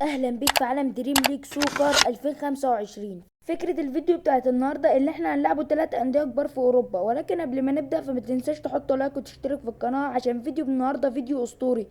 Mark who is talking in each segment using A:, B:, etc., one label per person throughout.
A: اهلا بيك في عالم دريم ليج سوكر 2025. فكرة الفيديو بتاعت النهاردة اللي احنا هنلعبوا 3 اندية كبار في اوروبا، ولكن قبل ما نبدأ فما تنساش تحط لايك وتشترك في القناة عشان فيديو النهاردة فيديو اسطوري.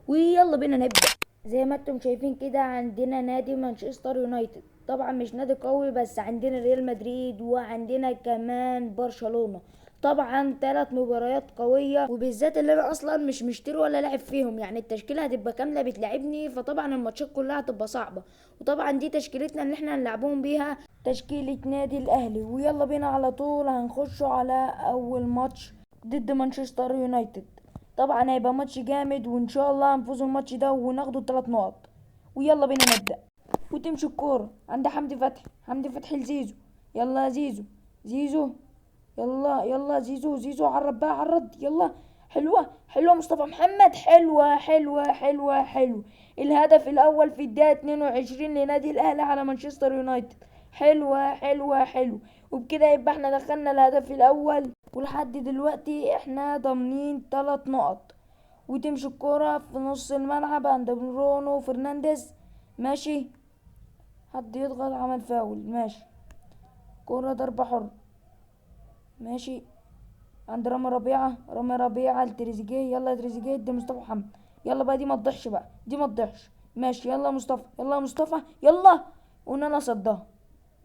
A: ويلا بينا نبدأ. زي ما انتم شايفين كده عندنا نادي مانشستر يونايتد، طبعا مش نادي قوي بس عندنا ريال مدريد وعندنا كمان برشلونة. طبعا 3 مباريات قوية، وبالذات اللي انا اصلا مش مشتري ولا لاعب فيهم، يعني التشكيلة هتبقى كاملة بتلعبني، فطبعا الماتشات كلها هتبقى صعبة. وطبعا دي تشكيلتنا اللي احنا هنلعبهم بيها، تشكيلة نادي الاهلي. ويلا بينا على طول هنخش على اول ماتش ضد مانشستر يونايتد. طبعا هيبقى ماتش جامد وان شاء الله هنفوز الماتش ده وناخده 3 نقط. ويلا بينا نبدأ. وتمشي الكورة عند حمدي فتحي، حمدي فتحي لزيزو. يلا يا زيزو، زيزو. يلا يلا زيزو، زيزو عرض بقى، عرض يلا. حلوة حلوة مصطفى محمد، حلوة حلوة حلوة حلو. الهدف الأول في الدقيقة 22 لنادي الأهلي على مانشستر يونايتد. حلوة حلوة حلو. وبكده يبقى احنا دخلنا الهدف الأول، ولحد دلوقتي احنا ضامنين 3 نقط. وتمشي الكرة في نص الملعب عند برونو فرنانديز. ماشي. حد يضغط، عمل فاول. ماشي. كرة ضربة حرة. ماشي. عند رامي ربيعة، رامي ربيعة لتريزيجيه. يلا يا تريزيجيه ادي مصطفى محمد. يلا بقى، دي ما تضيعش بقى، دي ما تضيعش. ماشي يلا مصطفى، يلا يا مصطفى يلا. ونانا صدها.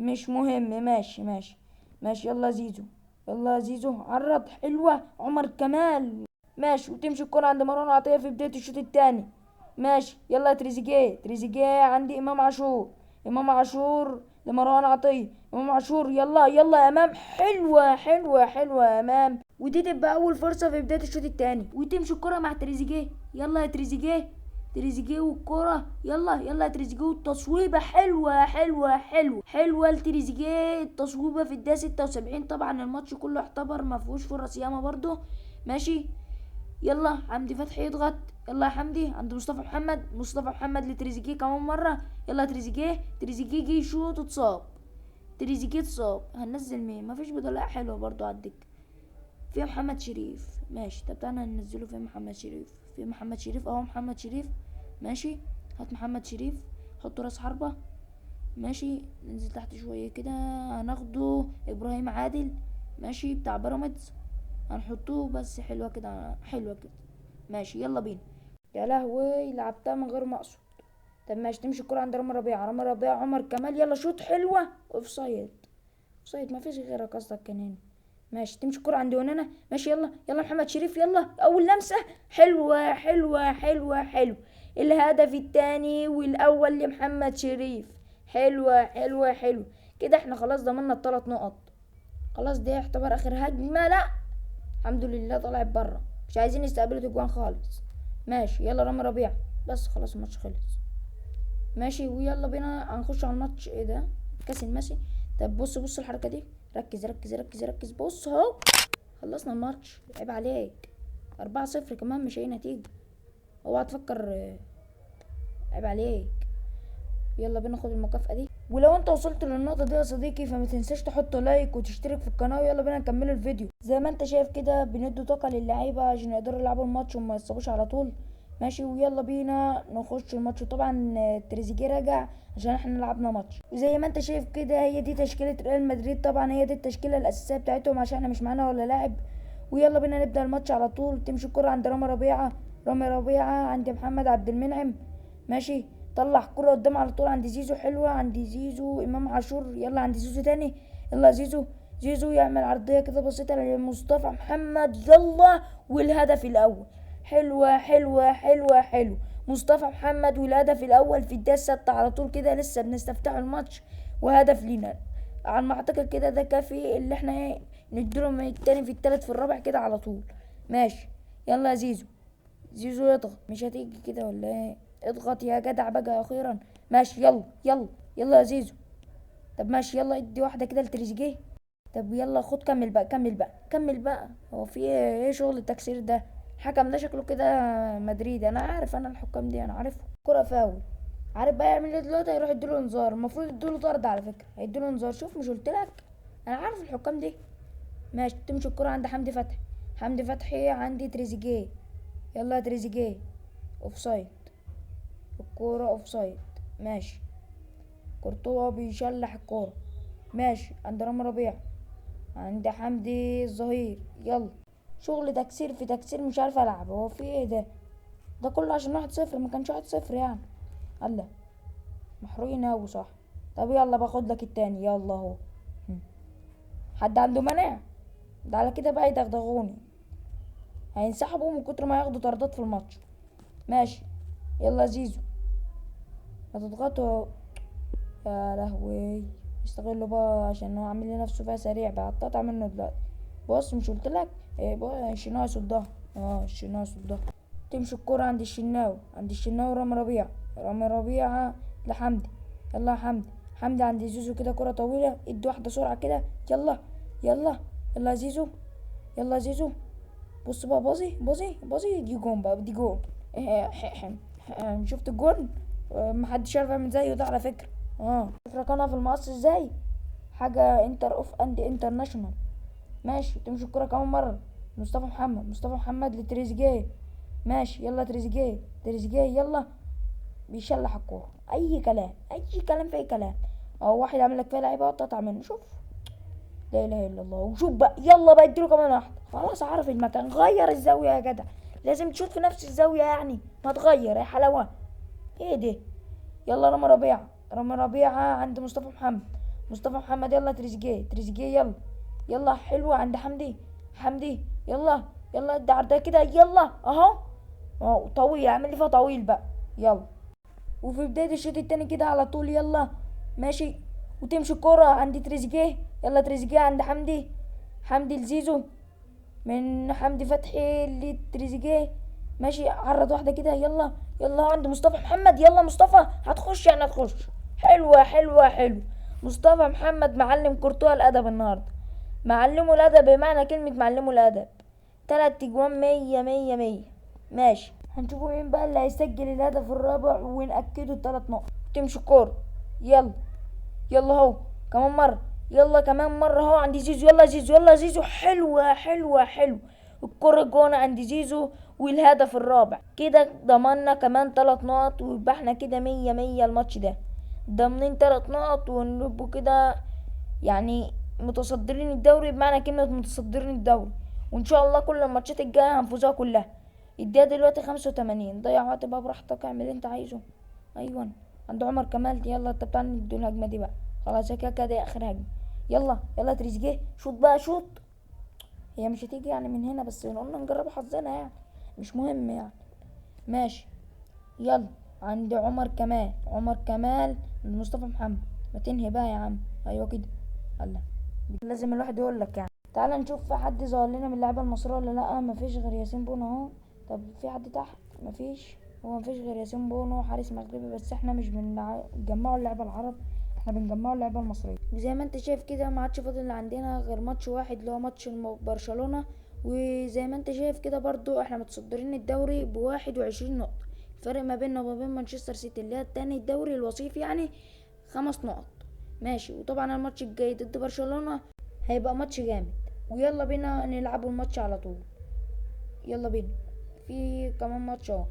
A: مش مهم، ماشي ماشي. ماشي يلا زيزو. يلا زيزو عرض، حلوة عمر كمال. ماشي. وتمشي الكرة عند مروان عطية في بداية الشوط التاني. ماشي يلا يا تريزيجيه، تريزيجيه عندي امام عاشور. امام عاشور لمروان عطية، امام عاشور يلا يلا يا امام. حلوة حلوة حلوة يا امام. ودي تبقى اول فرصة في بداية الشوط التاني. وتمشي الكرة مع تريزيجيه. يلا يا تريزيجيه، تريزيجيه والكرة. يلا يلا يا تريزيجيه، والتصويبة حلوة حلوة حلوة حلوة لتريزيجيه. التصويبة في الدقيقة 76. طبعا الماتش كله يعتبر ما فيهوش فرص ياما برضه. ماشي. يلا حمدي فتحي يضغط. يلا يا حمدي عند مصطفى محمد، مصطفى محمد لتريزيجيه كمان مرة. يلا يا تريزيجيه، تريزيجيه جه يشوط اتصاب. تريزيجيه اتصاب، هننزل مين؟ مفيش بدلاء حلوة برضه على الدكة. في محمد شريف. ماشي. طب تعالى ننزله في محمد شريف، في محمد شريف اهو، محمد شريف. ماشي. هات محمد شريف، حطه راس حربة. ماشي. ننزل تحت شوية كده، هناخده ابراهيم عادل. ماشي بتاع بيراميدز، هنحطوه بس. حلوة كده، حلوة كده. ماشي يلا بينا. يا لهوي لعبتها من غير ما اقصد. طب ماشي. تمشي الكرة عند رامي ربيعة، رامي ربيعة عمر كمال. يلا شوط، حلوة. اوف سايد، اوف سايد، مفيش غيرك قصدك كان هنا. ماشي. تمشي الكرة عند ونانا. ماشي يلا يلا محمد شريف. يلا اول لمسة، حلوة حلوة حلوة حلو. الهدف التاني والاول لمحمد شريف. حلوة حلوة حلو. كده احنا خلاص ضمننا ال3 نقط. خلاص دي يعتبر اخر هجمة. لا، الحمد لله طلعت بره، مش عايزين يستقبلوا تجوان خالص. ماشي يلا رامي ربيع. بس خلاص الماتش خلص. ماشي. ويلا بينا هنخش على الماتش. ايه ده؟ كاس الماسي. طب بص بص الحركه دي، ركز ركز ركز ركز. بص اهو، خلصنا الماتش. عيب عليك. 4-0 كمان مش اي نتيجه. اوعى تفكر عيب عليك. يلا بينا ناخد المكافأة دي. ولو انت وصلت للنقطة دي يا صديقي فما تنساش تحط لايك وتشترك في القناة. ويلا بينا نكمل الفيديو. زي ما انت شايف كده بندي طاقة للعيبة عشان يقدروا يلعبوا الماتش وما يصابوش على طول. ماشي. ويلا بينا نخش الماتش. طبعا تريزيجيه راجع عشان احنا لعبنا ماتش. وزي ما انت شايف كده هي دي تشكيلة ريال مدريد. طبعا هي دي التشكيلة الأساسية بتاعتهم عشان احنا مش معانا ولا لاعب. ويلا بينا نبدأ الماتش على طول. تمشي الكرة عند رامي ربيعة، رامي ربيعة عند محمد عبد المنعم. ماشي. طلع كرة قدام على طول عند زيزو، حلوة عند زيزو. امام عاشور يلا عند زيزو تاني. يلا زيزو، زيزو يعمل عرضية كده بسيطة لمصطفى محمد. يلا. والهدف الأول. حلوة حلوة حلوة حلو. مصطفى محمد والهدف الأول في الدقيقة 6 على طول كده. لسه بنستفتح الماتش وهدف لينا. على ما أعتقد كده ده كافي اللي احنا نديلهم التاني في التالت في الرابع كده على طول. ماشي. يلا يا زيزو، زيزو يضغط. مش هتيجي كده ولا ايه؟ اضغط يا جدع بقى اخيرا. ماشي يلا يلا يلا يا زيزو. طب ماشي يلا ادي واحده كده لتريزيجيه. طب يلا خد، كمل بقى كمل بقى كمل بقى. هو في ايه شغل التكسير ده؟ الحكم ده شكله كده مدريد. انا عارف، انا الحكام دي انا عارفه. كرة فاول. عارف بقى يعمل ايه دلوقتي؟ هيروح يديله انذار. المفروض يديله طرد على فكره. هيديله انذار. شوف مش قلت لك؟ انا عارف الحكام دي. ماشي. تمشي الكرة عند حمدي فتحي، حمدي فتحي عندي تريزيجيه. يلا يا تريزيجيه. اوف سايد، الكورة اوف سايد. ماشي. كورتوا بيشلح الكورة. ماشي عند رامي ربيع، عند حمدي الظهير. يلا شغل تكسير في تكسير، مش عارفه العب. هو في ايه ده؟ ده كله عشان 1-0، ما كانش 1-0 يعني. الله، محروقين اوي صح. طب يلا باخد لك التاني، يلا اهو. حد عنده مانع؟ ده على كده بقى يدغدغوني، هينسحبوا من كتر ما ياخدوا طردات في الماتش. ماشي يلا زيزو، هتضغطوا. يا لهوي، استغلوا بقى عشان هو عامل لنفسه فيها سريع بقى، هتقطع منه دلوقتي. بص مش قلتلك ايه بقى؟ الشناوي يصدها. الشناوي يصدها. تمشي الكرة عند الشناوي، عند الشناوي رامي ربيعة، رامي ربيعة لحمدي. يلا يا حمدي، حمدي عند زيزو كده كرة طويلة، ادي واحدة سرعة كده. يلا يلا يلا يا زيزو، يلا يا زيزو. بص بقى، باظي دي جون بقى، دي جون. شفت الجون؟ محدش عارف يعمل زيه ده على فكرة. شوف ركنها في المقص ازاي، حاجة انتر اوف اند انترناشونال. ماشي تمشي الكرة كمان مرة. مصطفى محمد لتريزيجيه. ماشي يلا تريزيجيه يلا. بيشلح الكورة، اي كلام في اي كلام. اهو واحد عامل لك فيها لعيبة وتقطع منه، شوف. لا اله الا الله. وشوف بقى، يلا بقى اديله كمان واحدة. خلاص عارف المكان، غير الزاوية يا جدع. لازم تشوف في نفس الزاوية يعني، ما تغير يا حلاوة. ايه ده؟ يلا رامي ربيعة عند مصطفى محمد يلا تريزيجيه يلا. يلا حلوة عند حمدي يلا. يلا ادي عرضها كده، يلا اهو طويل، اعمل لي فيها طويل بقى. يلا. وفي بداية الشوط التاني كده على طول، يلا. ماشي. وتمشي الكرة عند تريزيجيه. يلا تريزيجيه عند حمدي لزيزو، من حمدي فتحي لتريزيجيه. ماشي عرض واحدة كده، يلا. يلا عند مصطفى محمد، يلا مصطفى هتخش يعني هتخش. حلوة. مصطفى محمد معلم كورتوا الأدب النهاردة، معلمه الأدب بمعنى كلمة معلمه الأدب. 3 أجوان، 100. ماشي، هنشوفوا مين بقى اللي هيسجل الهدف الرابع ونأكدوا ال3 نقط. تمشي الكورة. يلا اهو كمان مرة. يلا كمان مرة اهو عند زيزو. يلا زيزو. حلوة. الكرة جون عند زيزو، والهدف الرابع كده ضمننا كمان 3 نقط، ويبقى احنا كده 100 الماتش ده. ضامنين 3 نقط ونبقوا كده يعني متصدرين الدوري، بمعنى كلمة متصدرين الدوري. وان شاء الله كل الماتشات الجاية هنفوزها كلها. الدقيقة دلوقتي 85، ضيع وقت بقى براحتك، اعمل اللي انت عايزه. ايوه عند عمر كمال. يلا انت بتاع ندوا الهجمة دي بقى، خلاص كده دي اخر هجمة. يلا تريزيجيه، شوط بقى شوط. هي مش هتيجي يعني من هنا، بس قلنا نجرب حظنا يعني، مش مهم يعني. ماشي يلا عند عمر كمال مصطفى محمد. ما تنهي بقى يا عم، ايوه كده. الله، لازم الواحد يقول لك يعني. تعال نشوف في حد ظهر لنا من اللعيبه المصريه ولا لا. مفيش غير ياسين بونو اهو. طب في حد تحت؟ مفيش. هو مفيش غير ياسين بونو حارس مغربي، بس احنا مش بنجمعوا اللعيبه العرب، احنا بنجمعوا اللعيبه المصريه. وزي ما انت شايف كده ما عادش فاضل عندنا غير ماتش واحد، اللي هو ماتش برشلونه. وزي ما انت شايف كده برضو احنا متصدرين الدوري ب21 نقطة. الفرق ما بيننا وما بين مانشستر سيتي اللي هي التاني الدوري الوصيف يعني 5 نقط. ماشي. وطبعا الماتش الجاي ضد برشلونة هيبقى ماتش جامد. ويلا بينا نلعبوا الماتش على طول. يلا بينا، في كمان ماتش اهو.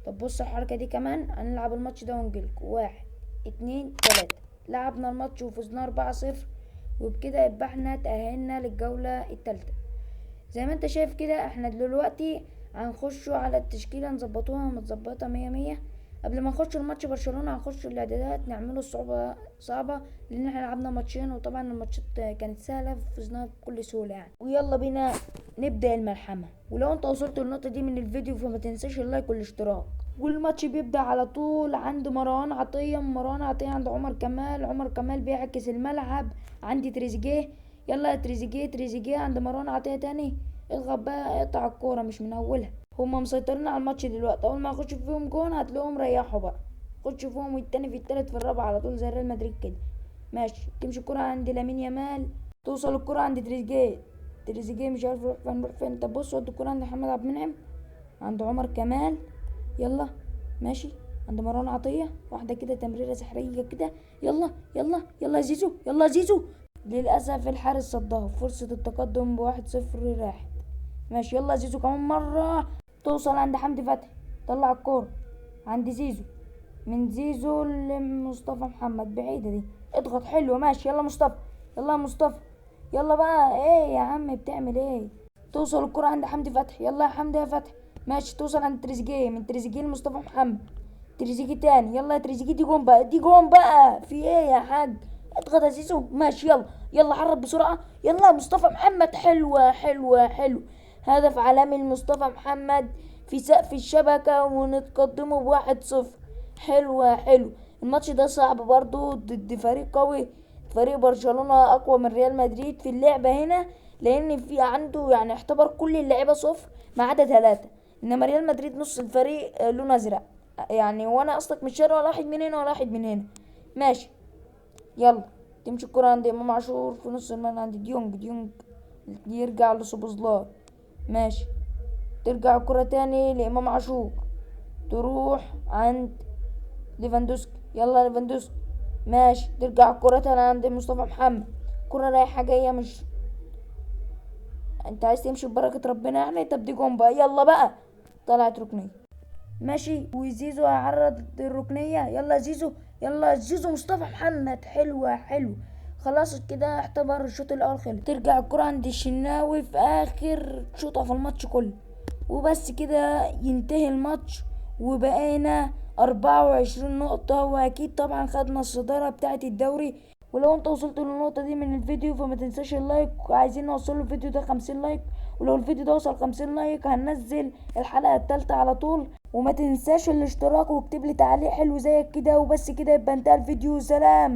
A: طب بص الحركة دي كمان، هنلعب الماتش ده ونجيلكوا 1 2 3. لعبنا الماتش وفزنا 4-0، وبكده يبقى احنا تأهلنا للجولة التالتة. زي ما انت شايف كده احنا دلوقتي هنخشوا على التشكيلة نظبطوها متظبطة 100. قبل ما نخش الماتش برشلونة هنخش الاعدادات نعمله الصعوبة صعبة، لان احنا لعبنا ماتشين وطبعا الماتشات كانت سهلة فزناها بكل سهولة يعني. ويلا بينا نبدأ الملحمة. ولو انت وصلت للنقطة دي من الفيديو فما تنساش اللايك والاشتراك. والماتش بيبدأ على طول عند مروان عطية عند عمر كمال بيعكس الملعب عند تريزيجيه. يلا يا تريزيجيه عند مروان عطية تاني. اضغط بقى، اقطع الكورة مش من اولها. هما مسيطرين على الماتش دلوقتي، اول ما يخش فيهم جون هتلاقيهم ريحوا بقى، خش فيهم التاني في التالت في الرابع على طول زي ريال مدريد كده. ماشي. تمشي الكرة عند لامين يامال، توصل الكرة عند تريزيجيه مش عارف يروح فين. طب بص ودي الكرة عند محمد عبد المنعم، عند عمر كمال. يلا ماشي عند مروان عطية، واحدة كده تمريرة سحرية كده. يلا يا زيزو. للأسف الحارس صدها، فرصة التقدم ب1-0 راحت. ماشي يلا زيزو كمان مرة، توصل عند حمدي فتحي، طلع الكورة عند زيزو. من زيزو لمصطفى محمد، بعيدة دي، اضغط، حلوة، ماشي، يلا مصطفى، يلا يا مصطفى، يلا بقى، ايه يا عم بتعمل ايه؟ توصل الكرة عند حمدي فتحي، يلا يا حمدي يا فتحي، ماشي، توصل عند تريزيجيه، من تريزيجيه لمصطفى محمد، تريزيجيه تاني، يلا يا تريزيجيه، دي جون بقى، دي جون بقى، في ايه يا حاج؟ اضغط يا زيزو، ماشي، يلا يلا حرك بسرعة، يلا يا مصطفى محمد، حلوة حلوة حلو، هدف عالمي لمصطفى محمد في سقف الشبكة، ونتقدموا ب1-0. حلوة حلو. الماتش ده صعب برضو ضد فريق قوي، فريق برشلونة اقوى من ريال مدريد في اللعبة هنا، لان في عنده يعني اعتبر كل اللعيبة صفر ما عدا 3، انما ريال مدريد نص الفريق لون ازرق، يعني وانا اصلك مش شاري ولا واحد من هنا ولا واحد من هنا. ماشي، يلا، تمشي الكرة عند امام عاشور في نص الملعب عند ديونج، ديونج يرجع لسوبوزلاي، ماشي، ترجع الكرة تاني لامام عاشور، تروح عند ليفاندوسكي، يلا ليفاندوسكي، ماشي، ترجع الكرة تاني عند مصطفى محمد، كرة رايحة جاية، مش انت عايز تمشي ببركة ربنا يعني؟ طب دي جون بقى، يلا بقى، طلعت ركنية، ماشي، وزيزو هيعرض الركنية، يلا زيزو، يلا زيزو، مصطفى محمد، حلوة حلو، خلاص كده اعتبر الشوط الاول خلص، ترجع الكرة عند الشناوي في اخر شوطة في الماتش كله، وبس كده ينتهي الماتش، وبقينا 24 نقطة، واكيد طبعا خدنا الصدارة بتاعة الدوري. ولو انت وصلت للنقطة دي من الفيديو فما تنساش اللايك، عايزين نوصل الفيديو ده 50 لايك، ولو الفيديو ده وصل 50 لايك هننزل الحلقة التالتة على طول. وما تنساش الاشتراك واكتب لي تعليق حلو زيك كده، وبس كده يبقى انتهى الفيديو، سلام.